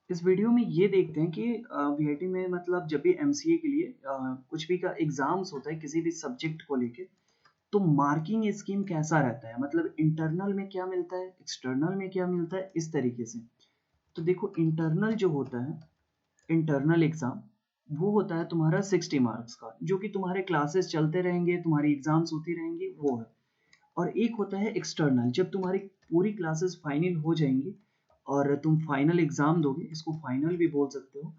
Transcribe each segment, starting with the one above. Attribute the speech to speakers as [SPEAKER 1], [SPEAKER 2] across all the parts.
[SPEAKER 1] इस वीडियो में ये देखते हैं कि वीआईटी में मतलब जब भी एमसीए के लिए कुछ भी का एग्जाम्स होता है किसी भी सब्जेक्ट को लेके, तो मार्किंग स्कीम कैसा रहता है, मतलब इंटरनल में क्या मिलता है, एक्सटर्नल में क्या मिलता है, इस तरीके से। तो देखो, इंटरनल जो होता है, इंटरनल एग्जाम, वो होता है तुम्हारा 60 मार्क्स का, जो कि तुम्हारे क्लासेस चलते रहेंगे, तुम्हारी एग्जाम्स होती रहेंगी, वो है। और एक होता है एक्सटर्नल, जब तुम्हारी पूरी क्लासेस फाइनल हो जाएंगी और तुम फाइनल एग्जाम दोगे, इसको फाइनल भी बोल सकते हो।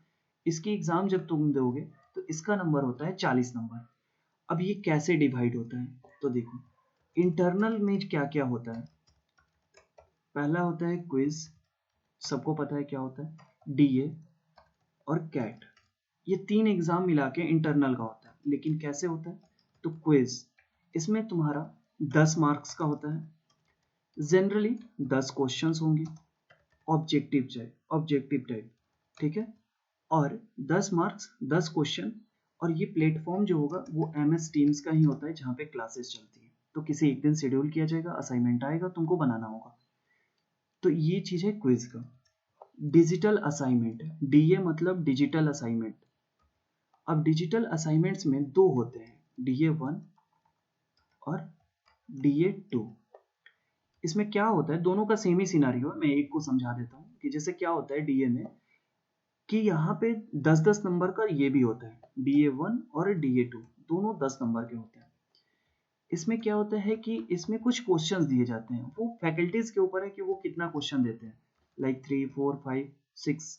[SPEAKER 1] इसकी एग्जाम जब तुम दोगे तो इसका नंबर होता है 40 नंबर। अब ये कैसे डिवाइड होता है, तो देखो, इंटरनल में क्या क्या होता है। पहला होता है क्विज, सबको पता है क्या होता है, डीए और कैट। ये तीन एग्जाम मिला के इंटरनल का होता है। लेकिन कैसे होता है, तो क्विज, इसमें तुम्हारा 10 मार्क्स का होता है। जनरली 10 क्वेश्चंस होंगे, ऑब्जेक्टिव टाइप, ठीक है। और 10 मार्क्स 10 क्वेश्चन। और ये प्लेटफॉर्म जो होगा वो एमएस टीम्स का ही होता है, जहाँ पे क्लासेस चलती है। तो किसी एक दिन शेड्यूल किया जाएगा, असाइनमेंट आएगा, तुमको बनाना होगा। तो ये चीज है क्विज का। डिजिटल असाइनमेंट, डीए मतलब डिजिटल असाइनमेंट। अब डिजिटल असाइनमेंट्स में दो होते हैं, डीए 1 और डीए 2। इसमें क्या होता है, दोनों का सेम ही सिनारियो है। मैं एक को समझा देता हूँ कि जैसे क्या होता है डीए में, कि यहाँ पे 10-10 नंबर का ये भी होता है, डीए 1 और डीए 2 दोनों 10 नंबर के होते हैं। इसमें क्या होता है कि इसमें कुछ क्वेश्चंस दिए जाते हैं, वो फैकल्टीज के ऊपर है कि वो कितना क्वेश्चन देते हैं, लाइक 3, 4, 5, 6।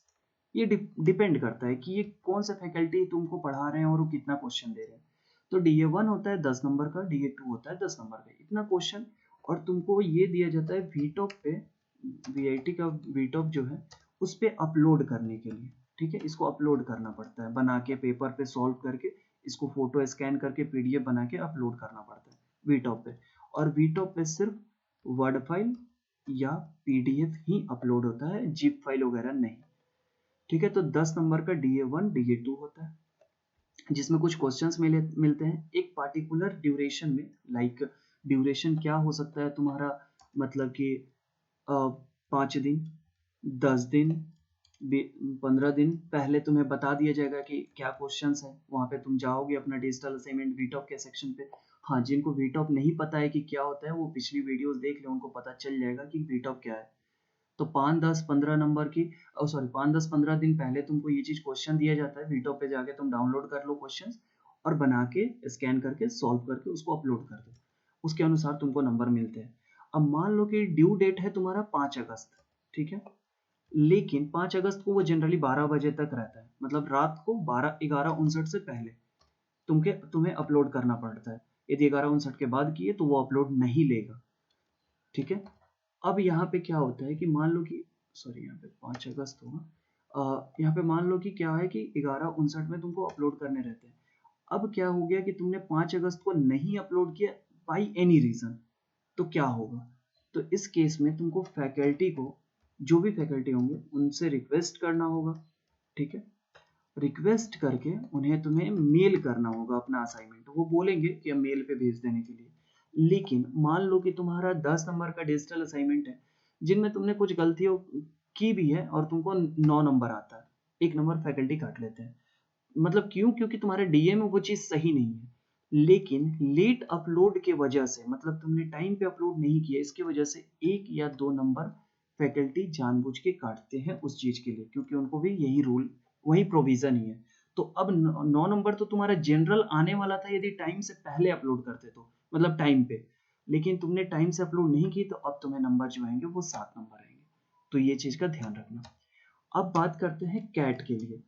[SPEAKER 1] ये डिपेंड करता है कि ये कौन सा फैकल्टी तुमको पढ़ा रहे हैं और वो कितना क्वेश्चन दे रहे हैं। तो डीए 1 होता है 10 नंबर का, डीए 2 होता है 10 नंबर का, इतना क्वेश्चन। और तुमको ये दिया जाता है वीटॉप पे, वीआईटी का वीटॉप जो है उस पे अपलोड करने के लिए। ठीक है, इसको अपलोड करना पड़ता है, बना के पेपर पे सॉल्व करके, इसको फोटो स्कैन करके पीडीएफ बना के अपलोड करना पड़ता है वीटॉप पे। और वीटॉप पे सिर्फ वर्ड फाइल या पीडीएफ ही अपलोड होता है, जिप फाइल वगैरह नहीं। ठीक है, तो 10 नंबर का डीए 1 डीए 2 होता है, जिसमें कुछ क्वेश्चंस मिलते हैं एक पार्टिकुलर ड्यूरेशन में। लाइक ड्यूरेशन क्या हो सकता है तुम्हारा, मतलब कि 5 दिन, 10 दिन, 15 दिन पहले तुम्हें बता दिया जाएगा कि क्या क्वेश्चंस है। वहां पे तुम जाओगे अपना डिजिटल असाइनमेंट वीटॉप के सेक्शन पे। हाँ, जिनको वीटॉप नहीं पता है कि क्या होता है, वो पिछली वीडियोस देख ले, उनको पता चल जाएगा कि वीटॉप क्या है। तो 5, 10, 15 नंबर की, सॉरी, 5, 10, 15 दिन पहले तुमको ये चीज क्वेश्चन दिया जाता है, वीटॉप पे जाके तुम डाउनलोड कर लो क्वेश्चन और बना के स्कैन करके सॉल्व करके उसको अपलोड कर दो। उसके अनुसार तुमको नंबर मिलते हैं। अब मान लो कि ड्यू डेट है तुम्हारा 5 अगस्त, ठीक है। लेकिन 5 अगस्त को वो जनरली 12 बजे तक रहता है, मतलब रात को 11:59 से पहले तुम्हें अपलोड करना पड़ता है। यदि 11:59 के बाद किए तो वो अपलोड नहीं लेगा। ठीक है। अब यहाँ पे क्या होता है कि मान लो कि, सॉरी, यहाँ पे 5 अगस्त होगा, यहाँ पे मान लो कि क्या है कि 11:59 में तुमको अपलोड करने रहते हैं। अब क्या हो गया कि तुमने 5 अगस्त को नहीं अपलोड किया बाई एनी रीजन, तो क्या होगा। तो इस केस में तुमको फैकल्टी को, जो भी फैकल्टी होंगे उनसे रिक्वेस्ट करना होगा। ठीक है, रिक्वेस्ट करके उन्हें तुम्हें मेल करना होगा अपना असाइनमेंट, वो बोलेंगे कि मेल पे भेज देने के लिए। लेकिन मान लो कि तुम्हारा 10 नंबर का डिजिटल असाइनमेंट है, जिनमें तुमने कुछ गलतियों की भी है और तुमको 9 नंबर आता है, 1 नंबर फैकल्टी काट लेते हैं। मतलब क्यों, क्योंकि तुम्हारे डीए में वो चीज सही नहीं है। लेकिन लेट अपलोड के वजह से, मतलब तुमने टाइम पे अपलोड नहीं किया, इसकी वजह से 1 या 2 नंबर फैकल्टी जानबूझ के काटते हैं उस चीज के लिए, क्योंकि उनको भी यही रूल, वही प्रोविजन ही है। तो अब 9 नंबर तो तुम्हारा जनरल आने वाला था यदि टाइम से पहले अपलोड करते तो, मतलब टाइम पे। लेकिन तुमने टाइम से अपलोड नहीं की, तो अब तुम्हें नंबर जो आएंगे वो 7 नंबर आएंगे। तो ये चीज का ध्यान रखना। अब बात करते हैं कैट के लिए।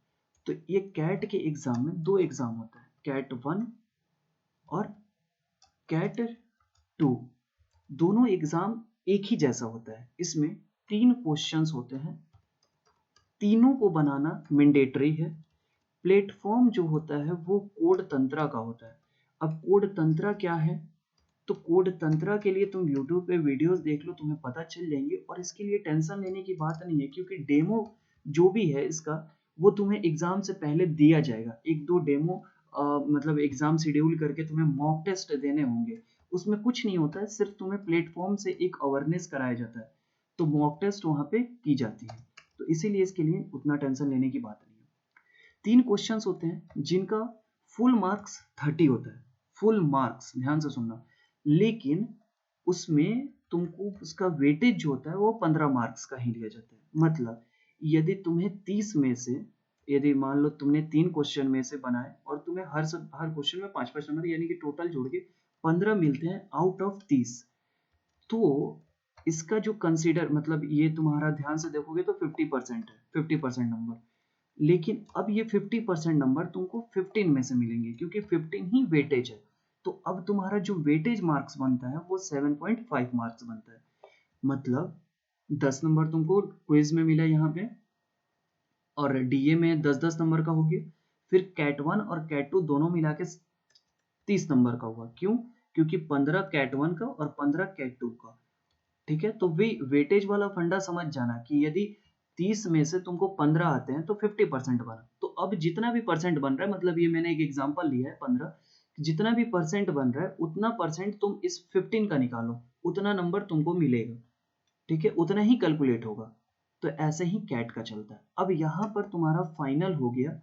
[SPEAKER 1] तो ये कैट के एग्जाम में दो एग्जाम होता है, कैट 1 और कैट 2। दोनों एग्जाम एक ही जैसा होता है। इसमें 3 क्वेश्चंस होते हैं, तीनों को बनाना मैंडेटरी है। प्लेटफॉर्म जो होता है वो कोड तंत्रा का होता है। अब कोड तंत्रा क्या है, तो कोड तंत्रा के लिए तुम यूट्यूब पे वीडियोस देख लो, तुम्हें पता चल जाएंगे। और इसके लिए टेंशन लेने की बात नहीं है, क्योंकि डेमो जो भी है इसका, वो तुम्हें एग्जाम से पहले दिया जाएगा। 1-2 डेमो, मतलब एग्जाम शेड्यूल करके तुम्हें मॉक टेस्ट देने होंगे। उसमें कुछ नहीं होता है, सिर्फ तुम्हें प्लेटफॉर्म से एक अवेयरनेस कराया जाता है। तो मॉक टेस्ट वहां पे की जाती है। तो इसीलिए इसके लिए उतना टेंशन लेने की बात नहीं है। 3 क्वेश्चंस होते हैं जिनका फुल मार्क्स 30 होता है, फुल मार्क्स, ध्यान से सुनना, लेकिन उसमें तुमको उसका वेटेज जो होता है वो 15 मार्क्स का ही लिया जाता है। मतलब यदि तुम्हें 30 में से, यदि मान लो तुमने 3 क्वेश्चन में से बनाए और तुम्हें हर क्वेश्चन में 5-5 नंबर, यानी कि टोटल जोड़ के 15 मिलते हैं आउट ऑफ 30, तो इसका जो कंसीडर, मतलब ये तुम्हारा ध्यान से देखोगे तो 50% है, 50% नंबर। लेकिन अब ये 50% नंबर तुमको 15 में से मिलेंगे क्योंकि 15 ही वेटेज है। तो अब तुम्हारा जो वेटेज मार्क्स बनता है वो 7.5 मार्क्स बनता है। मतलब 10 नंबर तुमको क्विज में मिला यहाँ पे, और डीए में 10-10 नंबर का हो गया। फिर कैट 1 और कैट 2 दोनों मिला के 30 नंबर का हुआ। क्यों? क्योंकि 15 कैट 1 का और 15 कैट 2 का। ठीक है, तो वे वेटेज वाला फंडा समझ जाना कि यदि 30 में से तुमको 15 आते हैं तो 50% बना। तो अब जितना भी परसेंट बन रहा है, मतलब ये मैंने एक एग्जांपल लिया है 15, जितना भी परसेंट बन रहा है उतना परसेंट तुम इस 15 का निकालो, उतना नंबर तुमको मिलेगा। ठीक है, उतना ही कैलकुलेट होगा। तो ऐसे ही कैट का चलता है। अब यहाँ पर तुम्हारा फाइनल हो गया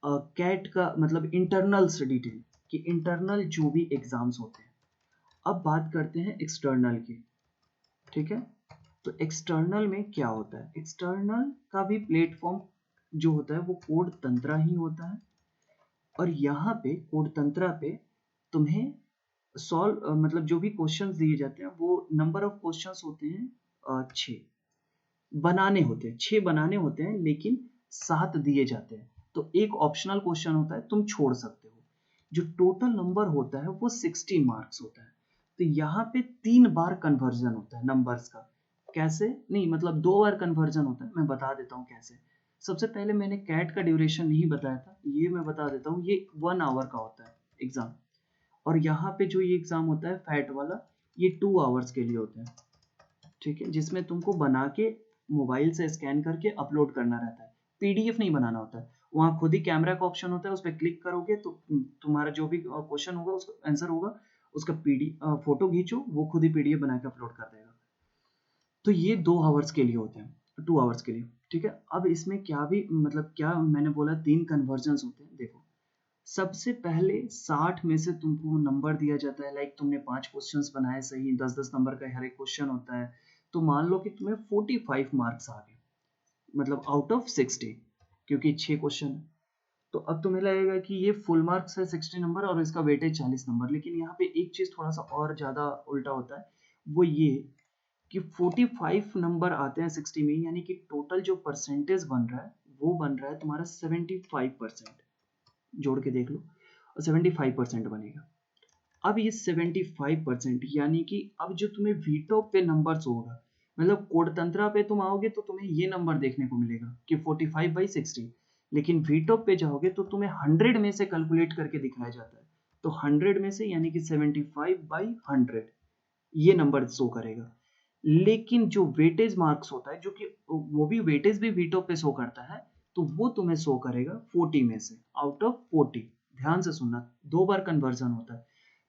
[SPEAKER 1] कैट का, मतलब इंटरनल्स डिटेल, कि इंटरनल जो भी एग्जाम्स होते हैं। अब बात करते हैं एक्सटर्नल की। ठीक है, तो एक्सटर्नल में क्या होता है? एक्सटर्नल का भी प्लेटफॉर्म जो होता है वो कोड तंत्रा ही होता है। और यहाँ पे कोड तंत्रा पे तुम्हें सॉल्व, मतलब जो भी क्वेश्चंस दिए जाते हैं वो नंबर ऑफ क्वेश्चंस होते हैं 6 बनाने होते हैं, 6 बनाने होते हैं, लेकिन 7 दिए जाते हैं। तो एक ऑप्शनल क्वेश्चन होता है, तुम छोड़ सकते हो। जो टोटल नंबर होता है वो 16 मार्क्स होता है। तो यहाँ पे 3 बार कन्वर्जन होता है नंबर्स का। कैसे? नहीं, मतलब 2 बार कन्वर्जन होता है। मैं बता देता हूँ कैसे। सबसे पहले मैंने कैट का ड्यूरेशन नहीं बताया था, ये मैं बता देता हूँ। ये 1 आवर का होता है एग्जाम। और यहाँ पे जो ये एग्जाम होता है फैट वाला, ये 2 आवर्स के लिए होता है। ठीक है, जिसमें तुमको बना के मोबाइल से स्कैन करके अपलोड करना रहता है, पीडीएफ नहीं बनाना होता है। वहाँ खुद ही कैमरा का ऑप्शन होता है, उस पर क्लिक करोगे तो तुम्हारा जो भी क्वेश्चन होगा, उसका आंसर होगा, उसका फोटो खींचो, वो खुद ही पीडीएफ बना के अपलोड कर देगा। तो ये 2 आवर्स के लिए होते हैं, 2 आवर्स के लिए। ठीक है, अब इसमें क्या भी, मतलब क्या मैंने बोला, 3 कन्वर्जन्स होते हैं। देखो, सबसे पहले 60 में से तुमको नंबर दिया जाता है। लाइक तुमने 5 क्वेश्चंस बनाए सही, 10-10 नंबर का हर एक क्वेश्चन होता है। तो मान लो कि तुम्हें 45 मार्क्स आ गए, मतलब आउट ऑफ 60, क्योंकि 6 क्वेश्चन है। तो अब तुम्हें लगेगा कि ये फुल मार्क्स है 60 नंबर और इसका वेटेज 40 नंबर। लेकिन यहाँ पे एक चीज थोड़ा सा और ज्यादा उल्टा होता है, वो ये कि 45 नंबर आते हैं 60 में, यानी कि टोटल जो परसेंटेज बन रहा है वो बन रहा है तुम्हारा 75%। जोड़ के देख लो, और 75% बनेगा। अब ये 75%, यानी कि अब जो तुम्हें वीटो पे नंबर्स होगा, मतलब कोड तंत्रा पे तुम आओगे तो तुम्हें ये नंबर देखने को मिलेगा कि 45/60। लेकिन वीटो पे जाओगे तो तुम्हें 100 में से कैलकुलेट करके दिखाया जाता है। तो 100 में से, यानी कि 75/100 ये नंबर शो करेगा। लेकिन जो वेटेज मार्क्स होता है, जो कि वो भी वेटेज भी वीटो पे शो करता है, तो वो तुम्हें शो करेगा 40 में से, आउट ऑफ 40। ध्यान से सुनना, 2 बार कन्वर्जन होता है।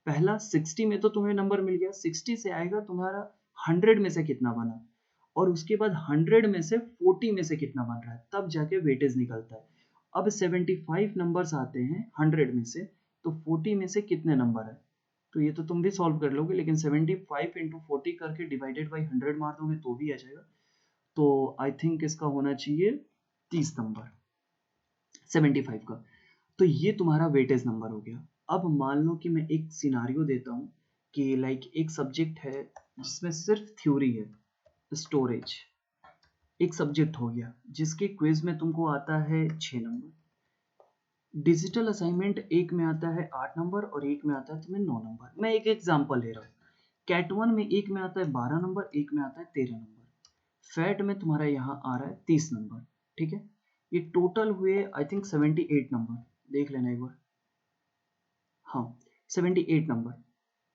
[SPEAKER 1] पहला 60 में तो तुम्हें नंबर मिल गया, 60 से आएगा तुम्हारा 100 में से कितना बना, और उसके बाद 100 में से 40 में से कितना बन रहा है, तब जाके वेटेज निकलता है। अब 75 नंबर्स आते हैं 100 में से, तो 40 में से कितने नंबर है, तो ये तो तुम भी सॉल्व कर लोगे, लेकिन 75 इंटू 40 करके डिवाइडेड बाई 100 मार दोगे तो भी आ जाएगा। तो आई थिंक इसका होना चाहिए 30 नंबर 75 का। तो ये तुम्हारा वेटेज नंबर हो गया। अब मान लो कि मैं एक सिनारियो देता हूँ कि लाइक एक सब्जेक्ट है जिसमें सिर्फ थ्योरी है, स्टोरेज एक सब्जेक्ट हो गया, जिसके क्विज में तुमको आता है 6 नंबर। डिजिटल असाइनमेंट एक में आता है 8 नंबर और एक में आता है तुम्हें 9 नंबर। मैं एक एग्जांपल ले रहा हूँ। कैट 1 में एक में आता है 12 नंबर, एक में आता है 13 नंबर। फैट में तुम्हारा यहाँ आ रहा है 30 नंबर। ठीक है, ये टोटल हुए आई थिंक 78 नंबर, देख लेना एक बार। हाँ, 78 नंबर।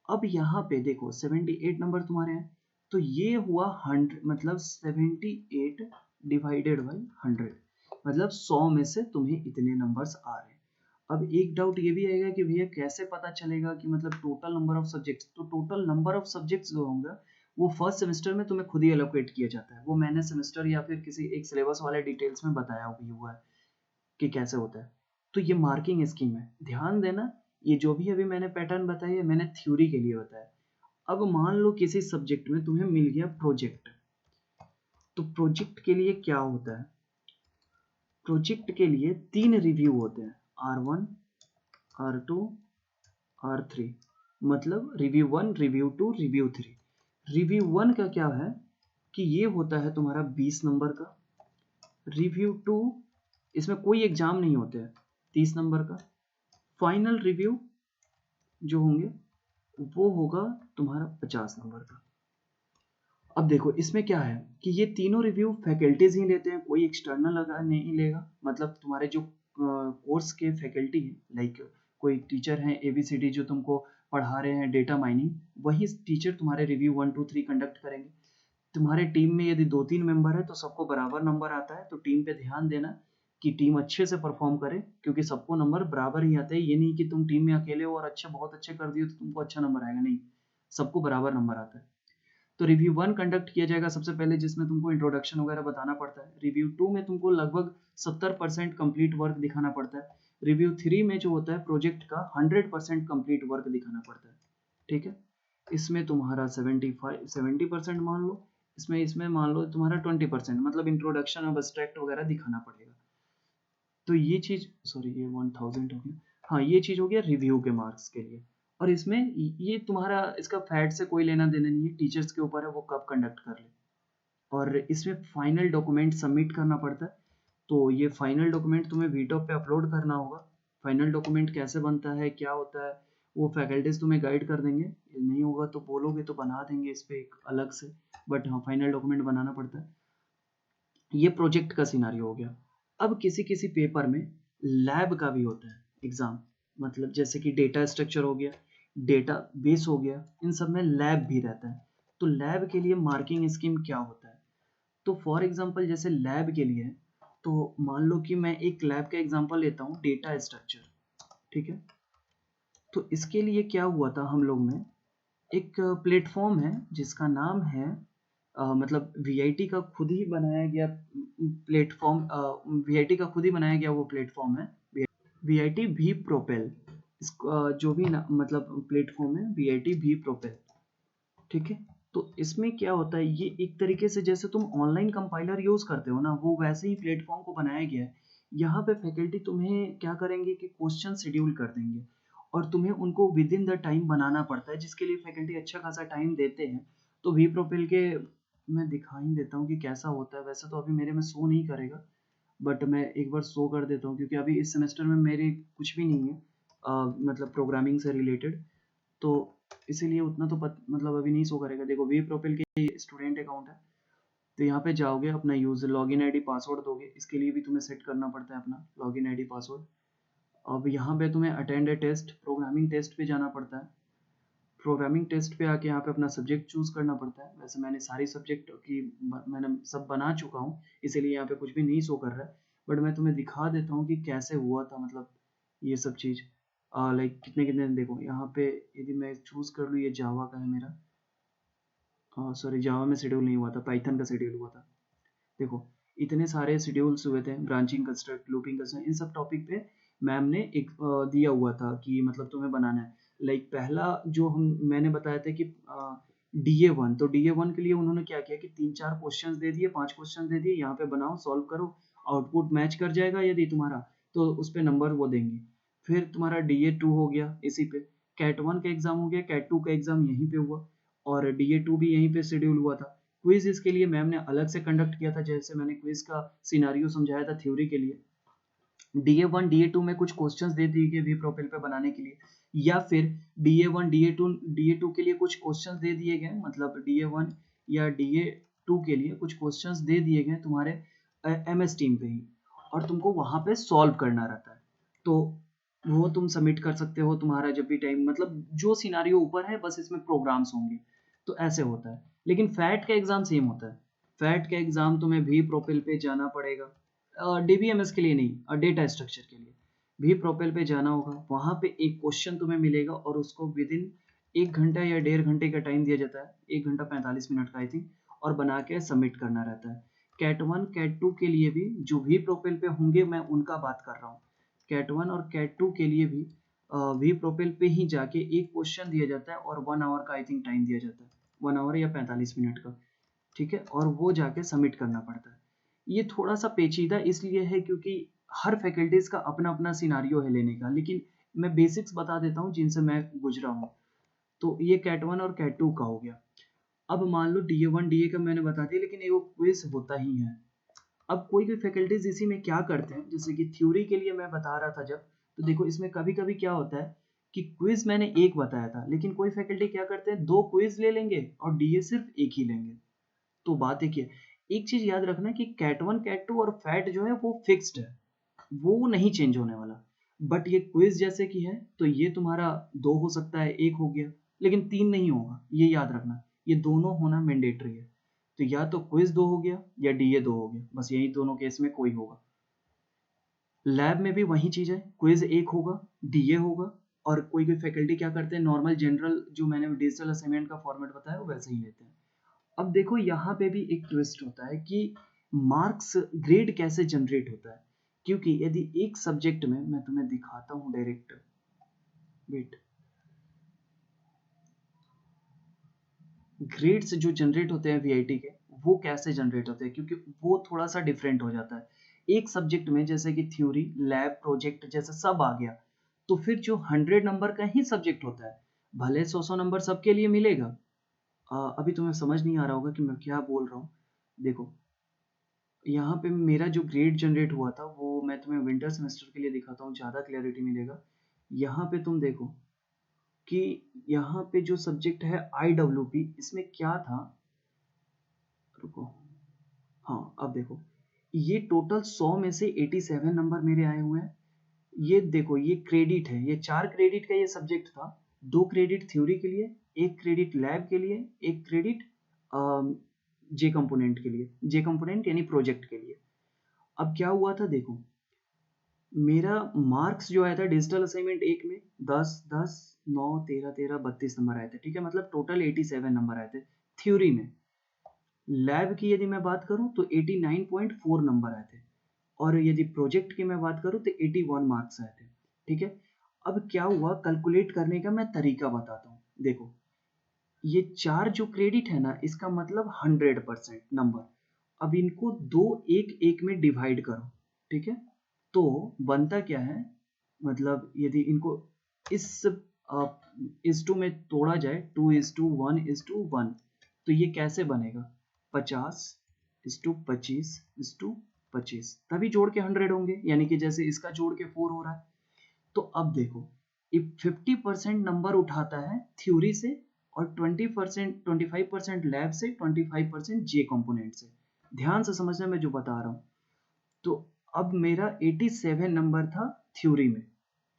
[SPEAKER 1] अब यहाँ पे देखो 78 नंबर तुम्हारे हैं, तो ये हुआ 100, मतलब 78 डिवाइडेड बाई 100, मतलब 100 में से तुम्हें इतने नंबर्स आ रहे हैं। अब एक डाउट ये भी आएगा कि भैया कैसे पता चलेगा कि मतलब टोटल नंबर ऑफ सब्जेक्ट्स, तो टोटल नंबर ऑफ सब्जेक्ट्स जो होंगे वो फर्स्ट सेमेस्टर में तुम्हें खुद ही एलोकेट किया जाता है, वो मैंने सेमेस्टर या फिर किसी एक सिलेबस वाले डिटेल्स में बताया भी हुआ है कि कैसे होता है। तो ये मार्किंग स्कीम है, ध्यान देना। ये जो भी अभी मैंने पैटर्न बताया है मैंने थ्योरी के लिए बताया। अब मान लो किसी सब्जेक्ट में तुम्हें मिल गया प्रोजेक्ट, तो प्रोजेक्ट के लिए क्या होता है, प्रोजेक्ट के लिए 3 रिव्यू होते हैं, R1, R2, R3। मतलब रिव्यू 1, रिव्यू 2, रिव्यू 3। रिव्यू 1 का क्या है कि ये होता है तुम्हारा 20 नंबर का। रिव्यू 2, इसमें कोई एग्जाम नहीं होते हैं, 30 नंबर का। फाइनल रिव्यू जो होंगे वो होगा तुम्हारा 50 नंबर का। अब देखो इसमें क्या है कि ये तीनों रिव्यू फैकल्टीज ही लेते हैं, कोई एक्सटर्नल लगा नहीं लेगा। मतलब तुम्हारे जो कोर्स के फैकल्टी है, लाइक कोई टीचर हैं ABCD जो तुमको पढ़ा रहे हैं डेटा माइनिंग, वही टीचर तुम्हारे रिव्यू 1, 2, 3 कंडक्ट करेंगे। तुम्हारे टीम में यदि 2-3 मेंबर है तो सबको बराबर नंबर आता है, तो टीम पे ध्यान देना कि टीम अच्छे से परफॉर्म करे, क्योंकि सबको नंबर बराबर ही आते हैं। ये नहीं कि तुम टीम में अकेले हो और अच्छे बहुत अच्छे कर दिए तो तुमको अच्छा नंबर आएगा, नहीं, सबको बराबर नंबर आता है। तो रिव्यू 1 कंडक्ट किया जाएगा सबसे पहले, जिसमें तुमको इंट्रोडक्शन वगैरह बताना पड़ता है। रिव्यू 2 में तुमको लगभग 70% कंप्लीट वर्क दिखाना पड़ता है। रिव्यू 3 में जो होता है प्रोजेक्ट का 100% कंप्लीट वर्क दिखाना पड़ता है। ठीक है, इसमें तुम्हारा 70% मान लो, इसमें मान लो तुम्हारा 20%, मतलब इंट्रोडक्शन और एब्स्ट्रैक्ट वगैरह दिखाना पड़ेगा। तो ये चीज, सॉरी ये 1000 हो गया। हाँ, ये चीज हो गया रिव्यू के मार्क्स के लिए। और इसमें ये तुम्हारा इसका फैट से कोई लेना देना नहीं है, टीचर्स के ऊपर है वो कब कंडक्ट कर ले। और इसमें फाइनल डॉक्यूमेंट सबमिट करना पड़ता है। तो ये फाइनल डॉक्यूमेंट तुम्हें वीटॉप पे अपलोड करना होगा। फाइनल डॉक्यूमेंट कैसे बनता है, क्या होता है, वो फैकल्टीज तुम्हें गाइड कर देंगे। नहीं होगा तो बोलोगे तो बना देंगे इस पे एक अलग से, बट हाँ फाइनल डॉक्यूमेंट बनाना पड़ता है। ये प्रोजेक्ट का सिनारियो हो गया। अब किसी किसी पेपर में लैब का भी होता है एग्जाम, मतलब जैसे कि डेटा स्ट्रक्चर हो गया, डेटा बेस हो गया, इन सब में लैब भी रहता है। तो लैब के लिए मार्किंग स्कीम क्या होता है, तो फॉर एग्जांपल जैसे लैब के लिए, तो मान लो कि मैं एक लैब का एग्जांपल लेता हूँ, डेटा स्ट्रक्चर। ठीक है, तो इसके लिए क्या हुआ था, हम लोग में एक प्लेटफॉर्म है जिसका नाम है मतलब वीआईटी का खुद ही बनाया गया प्लेटफॉर्म, वीआईटी का खुद ही बनाया गया वो प्लेटफॉर्म है, वीआईटी भी प्रोपेल। इसको जो भी ना मतलब प्लेटफॉर्म है वीआईटी भी प्रोपेल। ठीक है, तो इसमें क्या होता है, ये एक तरीके से जैसे तुम ऑनलाइन कंपाइलर यूज करते हो ना, वो वैसे ही प्लेटफॉर्म को बनाया गया है। यहाँ पे फैकल्टी तुम्हें क्या करेंगे कि क्वेश्चन शेड्यूल कर देंगे और तुम्हें उनको विद इन द टाइम बनाना पड़ता है, जिसके लिए फैकल्टी अच्छा खासा टाइम देते हैं। तो वी प्रोपेल के मैं दिखा ही देता हूँ कि कैसा होता है। वैसे तो अभी मेरे में शो नहीं करेगा, बट मैं एक बार शो कर देता हूँ, क्योंकि अभी इस सेमेस्टर में मेरे कुछ भी नहीं है मतलब प्रोग्रामिंग से रिलेटेड, तो इसीलिए उतना तो मतलब अभी नहीं शो करेगा। देखो वी प्रोपेल के स्टूडेंट अकाउंट है, तो यहाँ पे जाओगे, अपना यूजर लॉगिन आईडी पासवर्ड दोगे, इसके लिए भी तुम्हें सेट करना पड़ता है अपना लॉगिन आईडी पासवर्ड। अब यहाँ पे तुम्हें अटेंड ए टेस्ट, प्रोग्रामिंग टेस्ट पे जाना पड़ता है। प्रोग्रामिंग टेस्ट पे आके यहाँ पे अपना सब्जेक्ट चूज करना पड़ता है। वैसे मैंने सारी सब्जेक्ट की मैंने सब बना चुका हूँ, इसीलिए यहाँ पे कुछ भी नहीं शो कर रहा है, बट मैं तुम्हें दिखा देता हूँ कि कैसे हुआ था, मतलब ये सब चीज़ लाइक कितने कितने देखो यहाँ पे, यदि मैं चूज कर लूँ, ये जावा का है मेरा, सॉरी जावा में शेड्यूल नहीं हुआ था, पाइथन का शेड्यूल हुआ था। देखो इतने सारे शेड्यूल्स हुए थे, ब्रांचिंग कंस्ट्रक्ट, लूपिंग कंस्ट्रक्ट, इन सब टॉपिक पे मैम ने एक दिया हुआ था कि मतलब तुम्हें बनाना है। लाइक पहला जो हम मैंने बताया था कि DA1, तो DA1 के लिए उन्होंने क्या किया कि 3-4 क्वेश्चंस दे दिए, 5 क्वेश्चन दे दिए, यहाँ पे बनाओ, सॉल्व करो, आउटपुट मैच कर जाएगा यदि तुम्हारा, तो उस पे नंबर वो देंगे। फिर तुम्हारा DA2 हो गया इसी पे, कैट 1 का एग्जाम हो गया, कैट 2 का एग्जाम यहीं पे हुआ, और DA2 भी यहीं पे शेड्यूल हुआ था। क्विज इसके लिए मैम ने अलग से कंडक्ट किया था, जैसे मैंने क्विज का सिनारियो समझाया था थ्योरी के लिए। DA1 DA2 में कुछ क्वेश्चंस दे दिए गए वी प्रोफाइल पे बनाने के लिए, या फिर DA1 DA2 के लिए कुछ क्वेश्चंस दे दिए गए, मतलब DA1 या DA2 के लिए कुछ क्वेश्चंस दे दिए गए तुम्हारे MS टीम पे ही, और तुमको वहां पे सॉल्व करना रहता है। तो वो तुम सबमिट कर सकते हो तुम्हारा जब भी टाइम, मतलब जो सिनारियो ऊपर है बस इसमें प्रोग्राम्स होंगे, तो ऐसे होता है। लेकिन फैट का एग्जाम सेम होता है, फैट का एग्जाम तुम्हें भी प्रोफाइल पे जाना पड़ेगा, DBMS के लिए नहीं, डेटा स्ट्रक्चर के लिए भी प्रोफाइल पे जाना होगा। वहां पे एक क्वेश्चन तुम्हें मिलेगा और उसको विद इन 1 घंटा या 1.5 घंटे का टाइम दिया जाता है, 1 घंटा 45 मिनट का आई थिंक, और बना के सबमिट करना रहता है। कैट 1 कैट 2 के लिए भी जो वी प्रोफाइल पे होंगे मैं उनका बात कर रहा हूँ। कैट 1 और कैट 2 के लिए भी वी प्रोफाइल पे ही जाके एक क्वेश्चन दिया जाता है और 1 आवर का आई थिंक टाइम दिया जाता है, 1 आवर या 45 मिनट का, ठीक है, और वो जाके सबमिट करना पड़ता है। ये थोड़ा सा पेचीदा इसलिए है क्योंकि हर फैकल्टीज का अपना अपना सिनारियो है लेने का, लेकिन मैं बेसिक्स बता देता हूँ जिनसे मैं गुजरा हूँ। तो ये कैट 1 और कैट 2 का हो गया। अब मान लो DA 1 DA का मैंने बता दिया, लेकिन वो क्विज होता ही है। अब कोई भी फैकल्टीज इसी में क्या करते हैं, जैसे कि थ्योरी के लिए मैं बता रहा था जब, तो देखो इसमें कभी कभी क्या होता है कि क्विज मैंने एक बताया था, लेकिन कोई फैकल्टी क्या करते हैं 2 क्विज ले लेंगे और DA सिर्फ एक ही लेंगे। तो बात एक ही है, एक चीज याद रखना कि कैट 1 कैट 2 और फैट जो है वो फिक्स्ड है, वो नहीं चेंज होने वाला। बट ये क्विज जैसे कि है, तो ये तुम्हारा 2 हो सकता है, 1 हो गया, लेकिन 3 नहीं होगा, ये याद रखना, ये दोनों होना मैंडेटरी है। तो या तो क्विज 2 हो गया या DA 2 हो गया, बस यही दोनों केस में कोई होगा। लैब में भी वही चीज है, क्विज 1 होगा, DA होगा, और कोई कोई फैकल्टी क्या करते हैं नॉर्मल जनरल जो मैंने डिजिटल असाइनमेंट का फॉर्मेट बताया वो वैसे ही लेते हैं। अब देखो यहाँ पे भी एक ट्विस्ट होता है कि मार्क्स ग्रेड कैसे जनरेट होता है, क्योंकि यदि एक सब्जेक्ट में मैं तुम्हें दिखाता हूँ डायरेक्ट, वेट, ग्रेड्स जो जनरेट होते हैं VIT के, वो कैसे जनरेट होते हैं, क्योंकि वो थोड़ा सा डिफरेंट हो जाता है। एक सब्जेक्ट में जैसे कि थ्योरी लैब प्रोजेक्ट जैसे सब आ गया, तो फिर जो 100 नंबर का ही सब्जेक्ट होता है, भले 100 नंबर सबके लिए मिलेगा। अभी तुम्हें समझ नहीं आ रहा होगा कि मैं क्या बोल रहा हूँ। देखो यहाँ पे मेरा जो ग्रेड जनरेट हुआ था वो मैं तुम्हें विंटर सेमेस्टर के लिए दिखाता हूँ, ज़्यादा क्लैरिटी मिलेगा। यहाँ पे तुम देखो कि यहाँ पे जो सब्जेक्ट है IWP, इसमें क्या था, रुको, हाँ अब देखो, ये टोटल 100 में से 87 नंबर मेरे आए हुए हैं। ये देखो ये क्रेडिट है, ये 4 क्रेडिट का ये सब्जेक्ट था, 2 क्रेडिट थ्योरी के लिए, 1 क्रेडिट लैब के लिए, 1 क्रेडिट जे कंपोनेंट के लिए, जे कंपोनेंट यानी प्रोजेक्ट के लिए। अब क्या हुआ था देखो, मेरा मार्क्स जो आया था डिजिटल असाइनमेंट 1 में 10 10 9 13 13 32 नंबर आए थे, ठीक है, मतलब टोटल 87 नंबर आए थे थ्योरी में। लैब की यदि मैं बात करूं तो 89.4 नंबर आए थे, और यदि प्रोजेक्ट की मैं बात करूं तो 81 मार्क्स आए थे, ठीक है। अब क्या हुआ, कैलकुलेट करने का मैं तरीका बताता हूँ। देखो ये 4 जो क्रेडिट है ना, इसका मतलब 100% नंबर। अब इनको 2 1 1 में डिवाइड करो, ठीक है, तो बनता क्या है, मतलब यदि इनको इस इस टू में तोड़ा जाए, 2:1:1, तो ये कैसे बनेगा, 50:25:25, तभी जोड़ के 100 होंगे, यानी कि जैसे इसका जोड़ के 4 हो रहा है। तो अब देखो, ये 50% नंबर उठाता है थ्योरी से, और 20% 25% लैब से, 25% जे कंपोनेंट से। ध्यान से समझना मैं जो बता रहा हूँ। तो अब मेरा 87 नंबर था थ्योरी में,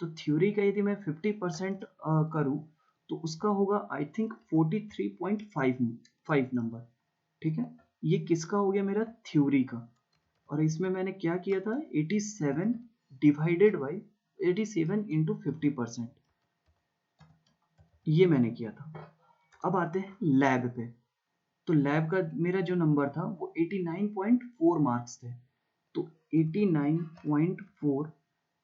[SPEAKER 1] तो थ्योरी का यदि मैं 50% करूँ तो उसका होगा आई थिंक 43.5 नंबर, ठीक है। ये किसका हो गया, मेरा थ्योरी का। और इसमें मैंने क्या किया था, 87 डिवाइडेड बाई 87 इंटू 50%, ये मैंने किया था। अब आते हैं लैब पे, तो लैब का मेरा जो नंबर था वो 89.4 मार्क्स थे। तो 89.4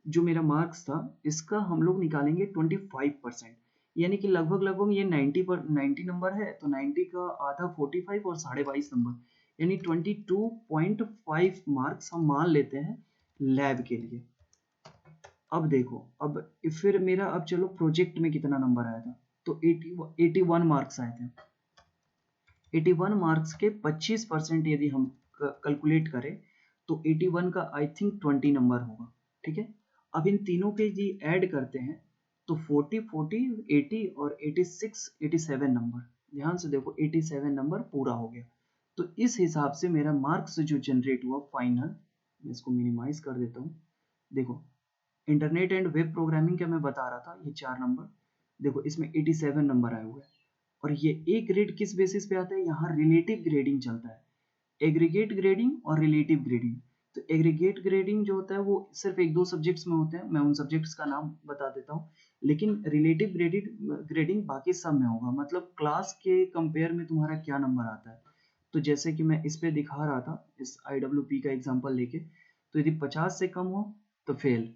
[SPEAKER 1] जो मेरा मार्क्स था, इसका हम लोग निकालेंगे 25%, यानी कि लगभग लगभग ये 90 नंबर है, तो 90 का आधा 45 और 22.5 नंबर, यानी 22.5 मार्क्स हम मान लेते हैं लैब के लिए। अब देखो, अब फिर मेरा, अब चलो प्रोजेक्ट में कितना नंबर आया था, तो 81 मार्क्स आए थे। 81 मार्क्स के 25% यदि हम कैलकुलेट करें तो 81 का आई थिंक 20 नंबर होगा, ठीक है। अब इन तीनों के जी ऐड करते हैं तो 40 40 80 और 86 87 नंबर, ध्यान से देखो 87 नंबर पूरा हो गया। तो इस हिसाब से मेरा मार्क्स जो जनरेट हुआ फाइनल, मैं इसको मिनिमाइज कर देता हूँ। देखो इंटरनेट एंड वेब प्रोग्रामिंग का मैं बता रहा था, ये 4 नंबर, देखो इसमें 87 नंबर आए हुए हैं। और ये एक ग्रेड किस बेसिस पे आता है, यहाँ रिलेटिव ग्रेडिंग चलता है, एग्रीगेट ग्रेडिंग और रिलेटिव ग्रेडिंग। तो एग्रीगेट ग्रेडिंग जो होता है वो सिर्फ 1-2 सब्जेक्ट्स में होते हैं, मैं उन सब्जेक्ट्स का नाम बता देता हूँ, लेकिन रिलेटिव ग्रेडिंग बाकी सब में होगा, मतलब क्लास के कंपेयर में तुम्हारा क्या नंबर आता है। तो जैसे कि मैं इस पे दिखा रहा था, इस IWP का एग्जांपल लेके, तो यदि 50 से कम हो तो फेल,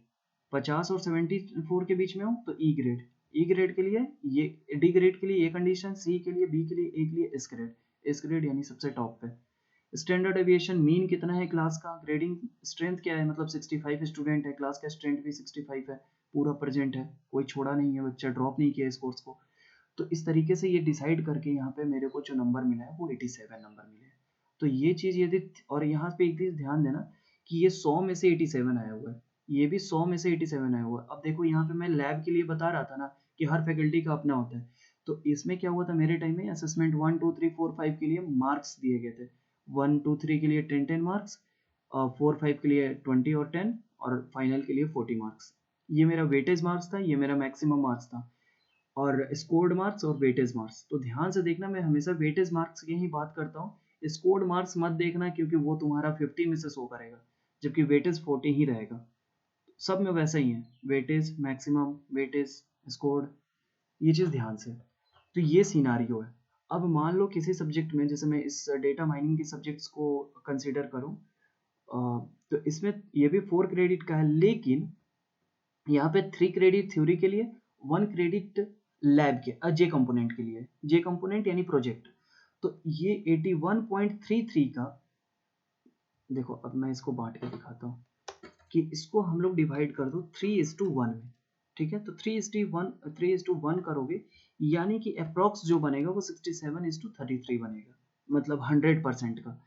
[SPEAKER 1] 50 और 74 के बीच में हो तो ई ग्रेड, ई ग्रेड के लिए ये, डी ग्रेड के लिए ये कंडीशन, सी के लिए, बी के लिए, ए के लिए एस ग्रेड, एस ग्रेड यानी सबसे टॉप पे। स्टैंडर्ड एविएशन मीन कितना है क्लास का, ग्रेडिंग स्ट्रेंथ क्या है, मतलब 65 स्टूडेंट है, क्लास का स्ट्रेंथ भी 65 है, पूरा प्रेजेंट है, कोई छोड़ा नहीं है, बच्चा ड्रॉप नहीं किया इस कोर्स को। तो इस तरीके से ये डिसाइड करके यहाँ पे मेरे को जो नंबर मिला है वो 87 नंबर मिले। तो ये चीज़ यदि, और यहाँ पे एक चीज़ ध्यान देना कि ये 100 में से 87 आया हुआ है, ये भी 100 में से 87 आया हुआ है। अब देखो यहाँ पे मैं लैब के लिए बता रहा था ना कि हर फैकल्टी का अपना होता है, तो इसमें क्या हुआ था मेरे टाइम में, असेसमेंट 1 2 3 4 5 के लिए मार्क्स दिए गए थे, 1 2 3 के लिए 10 मार्क्स, 4 5 के लिए 20 और 10, और फाइनल के लिए 40 मार्क्स। ये मेरा वेटेज मार्क्स था, ये मेरा मैक्सिमम मार्क्स था, और स्कोर्ड मार्क्स और वेटेज मार्क्स। तो ध्यान से देखना, मैं हमेशा वेटेज मार्क्स की ही बात करता हूँ, स्कोर्ड मार्क्स मत देखना क्योंकि वो तुम्हारा 50 में से शो करेगा, जबकि वेटेज 40 ही रहेगा। सब में वैसा ही है, वेटेज, मैक्सिमम, वेटेज, स्कोर्ड, ये चीज़ ध्यान से। तो ये सिनारियो है। अब मान लो किसी सब्जेक्ट में, जैसे मैं इस डेटा माइनिंग के सब्जेक्ट्स को कंसिडर करूँ, तो इसमें ये भी 4 क्रेडिट का है, लेकिन यहाँ पे 3 क्रेडिट थ्योरी के लिए, 1 क्रेडिट लैब के, जे कंपोनेंट के लिए, जे कंपोनेंट यानी प्रोजेक्ट। तो ये 81.33 का, देखो अब मैं इसको बांट के दिखाता हूँ कि इसको हम लोग डिवाइड कर दो 3:1 में, ठीक है। तो 3:1 करोगे, यानी कि अप्रॉक्स जो बनेगा वो 67:33 बनेगा, मतलब 100% का।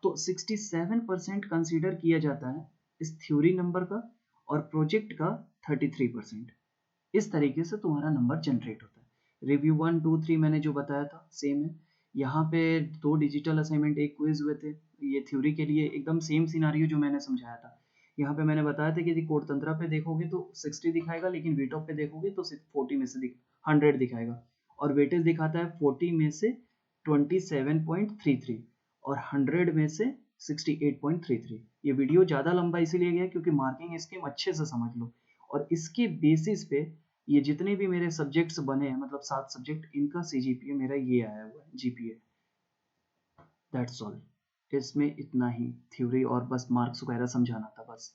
[SPEAKER 1] तो 67% कंसीडर किया जाता है इस थ्योरी नंबर का, और प्रोजेक्ट का 33%। इस तरीके से तुम्हारा नंबर जनरेट होता है। रिव्यू 1 2 3 मैंने जो बताया था सेम है। यहाँ पे 2 डिजिटल असाइनमेंट, एक क्विज हुए थे, ये थ्योरी के लिए एकदम सेम सिनारियो जो मैंने समझाया था। यहाँ पे मैंने बताया था कि यदि कोड तंत्रा पे देखोगे तो 60 दिखाएगा, लेकिन वीटॉप पे देखोगे तो सिर्फ 40 में से 100 दिखाएगा, और वेटेज दिखाता है 40 में से 27.33 और 100 में से 68.33। ये वीडियो ज़्यादा लंबा इसीलिए गया क्योंकि मार्किंग स्कीम अच्छे से समझ लो, और इसके बेसिस पे ये जितने भी मेरे सब्जेक्ट्स बने हैं, मतलब 7 सब्जेक्ट, इनका CGPA मेरा ये आया हुआ है, GPA। दैट्स ऑल, इसमें इतना ही थ्योरी और बस मार्क्स वगैरह समझाना था बस।